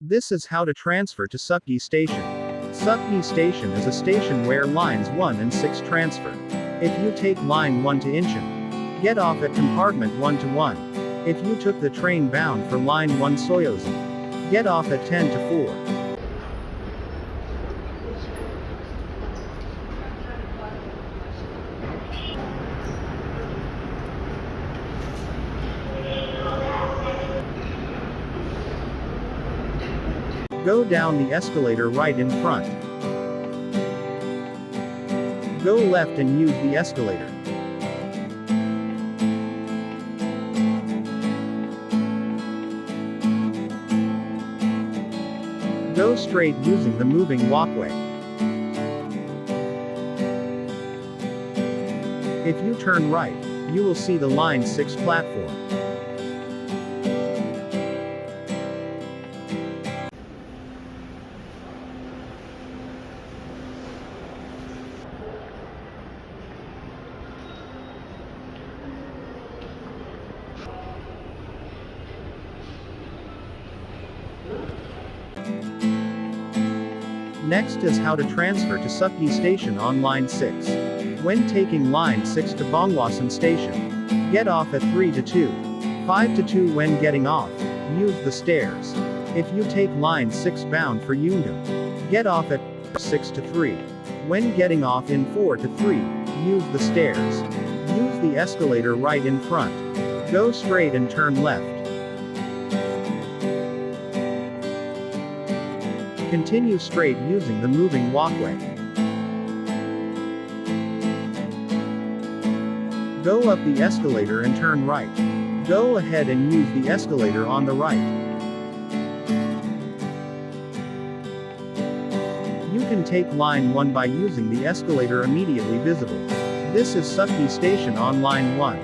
This is how to transfer to Seokgye Station. Seokgye Station is a station where lines 1 and 6 transfer. If you take line 1 to Incheon, get off at compartment 1 to 1. If you took the train bound for line 1 Soyosan, get off at 10 to 4. Go down the escalator right in front. Go left and use the escalator. Go straight using the moving walkway. If you turn right, you will see the line 6 platform. Next is how to transfer to Seokgye Station on line 6. When taking line 6 to Bongwasan Station, get off at 3 to 2. 5 to 2 when getting off, use the stairs. If you take line 6 bound for Yeongdeung, get off at 6 to 3. When getting off in 4 to 3, use the stairs. Use the escalator right in front. Go straight and turn left. Continue straight using the moving walkway. Go up the escalator and turn right. Go ahead and use the escalator on the right. You can take line 1 by using the escalator immediately visible. This is Seokgye Station on line 1.